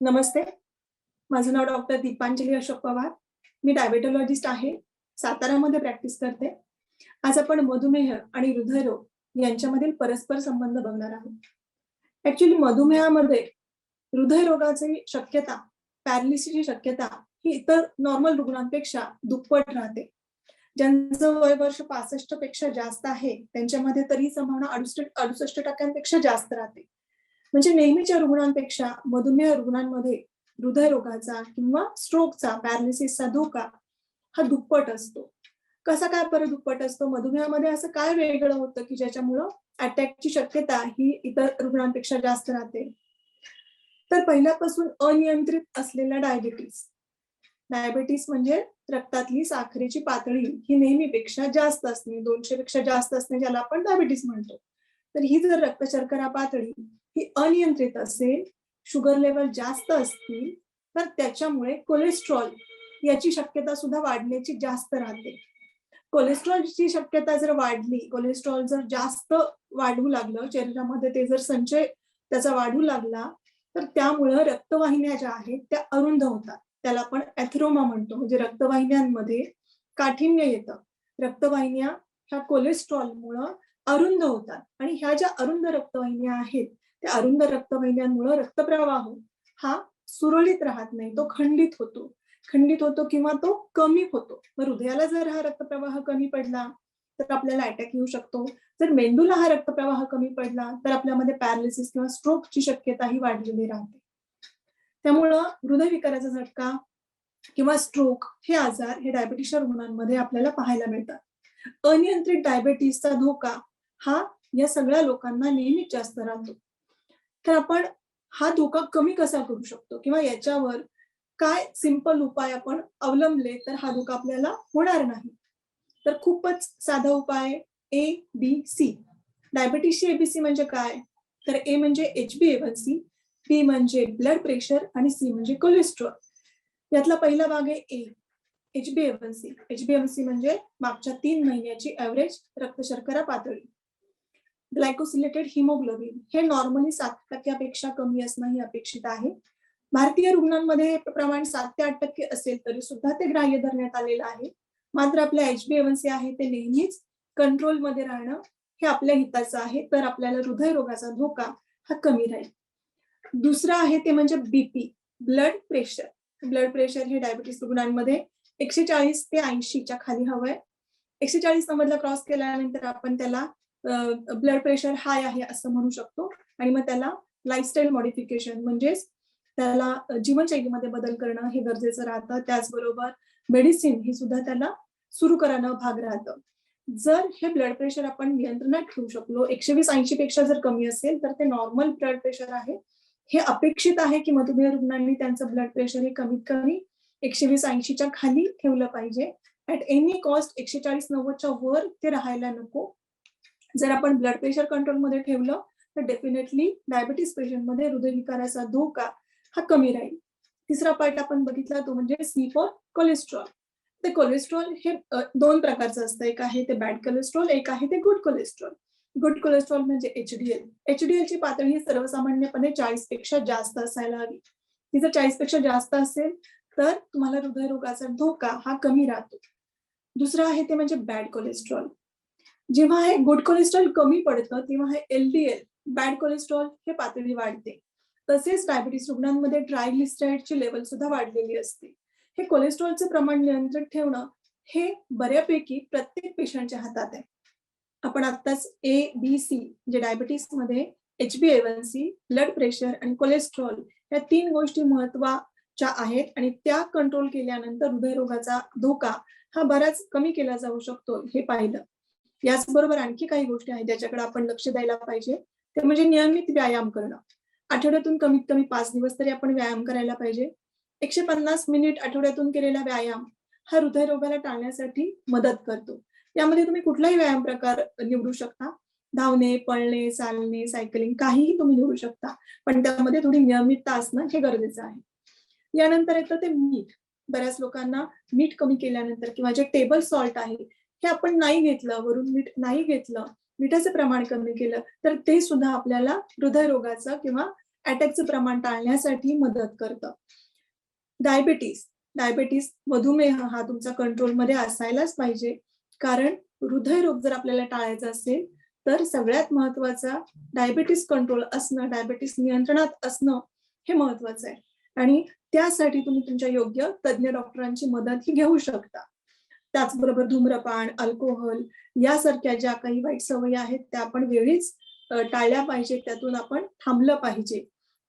नमस्ते. माझं नाव डॉक्टर दीपांजली अशोक पवार. मी डायबेटॉलॉजिस्ट आहे. सातारामध्ये प्रॅक्टिस करते. आज आपण मधुमेह आणि हृदयरोग यांच्यामधील परस्पर संबंध बघणार आहोत. ऍक्च्युली मधुमेहामध्ये हृदयरोगाची शक्यता, पॅरालिसिसची शक्यता ही इतर नॉर्मल रुग्णांपेक्षा दुप्पट राहते. ज्यांचं वय वर्ष 65 पेक्षा जास्त आहे त्यांच्यामध्ये तरी संभावना 68% जास्त राहते. म्हणजे नेहमीच्या रुग्णांपेक्षा मधुमेह रुग्णांमध्ये हृदयरोगाचा किंवा स्ट्रोकचा, पॅरालिसिसचा धोका हा दुप्पट असतो. कसा काय बरं दुप्पट असतो? मधुमेहामध्ये असं काय वेगळं होतं की ज्याच्यामुळं अटॅकची शक्यता ही इतर रुग्णांपेक्षा जास्त राहते? तर पहिल्यापासून अनियंत्रित असलेला डायबिटीस म्हणजे रक्तातली साखरेची पातळी ही नेहमीपेक्षा जास्त असणे, 200 पेक्षा जास्त असणे ज्याला आपण डायबिटीस म्हणतो. तर ही जर रक्त शर्करा पातळी ही अनियंत्रित असेल, शुगर लेवल जास्त असतील, तर त्याच्यामुळे कोलेस्ट्रॉल याची शक्यता सुद्धा वाढण्याची जास्त राहते. कोलेस्ट्रॉलची शक्यता जर वाढली, कोलेस्ट्रॉल जर जास्त वाढू लागलं शरीरामध्ये, ते जर संचय त्याचा वाढू लागला, तर त्यामुळं रक्तवाहिन्या ज्या आहेत त्या अरुंद होतात. त्याला आपण ऍथेरोमा म्हणतो. म्हणजे रक्तवाहिन्यांमध्ये काठिण्य येतं. रक्तवाहिन्या ह्या कोलेस्ट्रॉलमुळं अरुंद होतात आणि ह्या ज्या अरुंद रक्तवाहिन्या आहेत त्या अरुंद रक्तवाहिन्यांमुळे रक्तप्रवाह हा सुरळीत राहत नाही, तो खंडित होतो किंवा तो कमी होतो. मग हृदयाला जर हा रक्तप्रवाह कमी पडला तर आपल्याला अटॅक येऊ शकतो. जर मेंदूला हा रक्तप्रवाह कमी पडला तर आपल्यामध्ये पॅरालिसिस किंवा स्ट्रोकची शक्यता ही वाढलेली राहते. त्यामुळं हृदयविकाराचा झटका किंवा स्ट्रोक हे आजार हे डायबिटीसच्या रुग्णांमध्ये आपल्याला पाहायला मिळतात. अनियंत्रित डायबिटीसचा धोका हा या सगळ्या लोकांना नेहमीच जास्त राहतो. तर आपण हा धोका कमी कसा करू शकतो किंवा याच्यावर काय सिंपल उपाय आपण अवलंबले तर हा धोका आपल्याला होणार नाही? तर खूपच साधा उपाय ABC. डायबिटीसची एबीसी म्हणजे काय? तर ए म्हणजे HbA1c, बी म्हणजे ब्लड प्रेशर आणि सी म्हणजे कोलेस्ट्रॉल. यातला पहिला भाग आहे ए, HbA1c. HbA1c म्हणजे मागच्या 3 महिन्याची ऍव्हरेज रक्त शर्करा पातळी. ग्लायकोसिलेटेड हिमोग्लोबिन हे नॉर्मली 7% कमी असणं ही अपेक्षित आहे. भारतीय रुग्णांमध्ये हे प्रमाण 7 ते 8% असेल तरी सुद्धा ते ग्राह्य धरण्यात आलेलं आहे. मात्र आपल्या HbA1c आहे ते नेहमीच कंट्रोलमध्ये राहणं हे आपल्या हिताचं आहे, तर आपल्याला हृदयरोगाचा धोका हा कमी राहील. दुसरं आहे ते म्हणजे BP, blood pressure. Blood pressure हे डायबिटीस रुग्णांमध्ये 140 ते 80च्या खाली हवंय. 140-90ला क्रॉस केल्यानंतर आपण त्याला ब्लड प्रेशर हाय आहे असं म्हणू शकतो आणि मग त्याला लाईफस्टाईल मॉडिफिकेशन म्हणजेच त्याला जीवनशैलीमध्ये बदल करणं हे गरजेचं राहतं. त्याचबरोबर मेडिसिन ही सुद्धा त्याला सुरू करणं भाग राहतं. जर हे ब्लड प्रेशर आपण नियंत्रणात ठेवू शकलो, 120-80 पेक्षा जर कमी असेल तर ते नॉर्मल ब्लड प्रेशर आहे. हे अपेक्षित आहे की मधुमेह रुग्णांनी त्यांचं ब्लड प्रेशर हे कमीत कमी 120-80च्या खाली ठेवलं पाहिजे. ऍट एनी कॉस्ट 140-90च्या वर ते राहायला नको. जर आपण ब्लड प्रेशर कंट्रोलमध्ये ठेवलं तर डेफिनेटली डायबिटीस पेशंटमध्ये हृदयविकाराचा धोका हा कमी राहील. तिसरा पार्ट आपण बघितला तो म्हणजे सी फॉर कोलेस्ट्रॉल. ते कोलेस्ट्रॉल हे 2 प्रकारचं असतं. एक आहे ते बॅड कोलेस्ट्रॉल, एक आहे ते गुड कोलेस्ट्रॉल. गुड कोलेस्ट्रॉल म्हणजे HDL. HDLची पातळी सर्वसामान्यपणे 40 पेक्षा जास्त असायला हवी. ती जर 40 पेक्षा जास्त असेल तर तुम्हाला हृदयरोगाचा धोका हा कमी राहतो. दुसरं आहे ते म्हणजे बॅड कोलेस्ट्रॉल. जेव्हा हे गुड कोलेस्ट्रॉल कमी पडतं तेव्हा हे LDL, बॅड कोलेस्ट्रॉल हे पातळी वाढते. तसेच डायबिटीस रुग्णांमध्ये ट्रायग्लिसराईडची लेवल सुद्धा वाढलेली असते. हे कोलेस्ट्रॉलचं प्रमाण नियंत्रित ठेवणं हे बऱ्यापैकी प्रत्येक पेशंटच्या हातात आहे. आपण आत्ताच ABC म्हणजे डायबिटीसमध्ये HbA1c, ब्लड प्रेशर आणि कोलेस्ट्रॉल या 3 गोष्टी महत्त्वाच्या आहेत आणि त्या कंट्रोल केल्यानंतर हृदयरोगाचा धोका हा बराच कमी केला जाऊ शकतो हे पाहिलं. याचबरोबर आणखी काही गोष्टी आहेत ज्याच्याकडे आपण लक्ष द्यायला पाहिजे, ते म्हणजे नियमित व्यायाम करणं. आठवड्यातून कमीत कमी 5 दिवस तरी आपण व्यायाम करायला पाहिजे. 150 मिनिट आठवड्यातून केलेला व्यायाम हा हृदयरोगाला टाळण्यासाठी मदत करतो. यामध्ये तुम्ही कुठलाही व्यायाम प्रकार निवडू शकता. धावणे, पळणे, चालणे, सायकलिंग काहीही तुम्ही निवडू शकता. पण त्यामध्ये थोडी नियमितता असणं हे गरजेचं आहे. यानंतर येतं ते मीठ. बऱ्याच लोकांना मीठ कमी केल्यानंतर किंवा जे टेबल सॉल्ट आहे हे आपण नाही घेतलं, वरून मीठ नाही घेतलं, मिठाचं प्रमाण कमी केलं तर ते सुद्धा आपल्याला हृदयरोगाचं किंवा अटॅकचं प्रमाण टाळण्यासाठी मदत करतं. डायबिटीस मधुमेह हा तुमचा कंट्रोलमध्ये असायलाच पाहिजे, कारण हृदयरोग जर आपल्याला टाळायचा असेल तर सगळ्यात महत्वाचा डायबिटीस कंट्रोल असणं, डायबिटीस नियंत्रणात असणं हे महत्वाचं आहे. आणि त्यासाठी तुम्ही तुमच्या योग्य तज्ञ डॉक्टरांची मदतही घेऊ शकता. त्याचबरोबर धूम्रपान, अल्कोहोल यासारख्या ज्या काही वाईट सवयी आहेत त्या आपण वेळीच टाळल्या पाहिजे, त्यातून आपण थांबलं पाहिजे.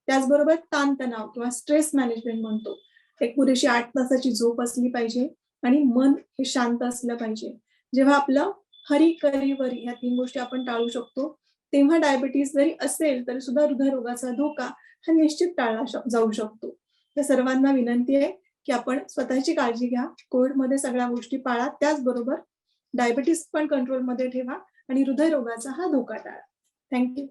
त्याचबरोबर ताणतणाव किंवा स्ट्रेस मॅनेजमेंट म्हणतो. एक पुरेशी 8 तासाची झोप असली पाहिजे आणि मन हे शांत असलं पाहिजे. जेव्हा आपलं हरी, करी, वरी ह्या 3 गोष्टी आपण टाळू शकतो, तेव्हा डायबिटीस जरी असेल तरी सुद्धा हृदयरोगाचा धोका हा निश्चित टाळला जाऊ शकतो. तर सर्वांना विनंती आहे की आपण स्वतःची काळजी घ्या, कोविडमध्ये सगळ्या गोष्टी पाळा, त्याचबरोबर डायबिटीस पण कंट्रोलमध्ये ठेवा आणि हृदयरोगाचा हा धोका टाळा. Thank you.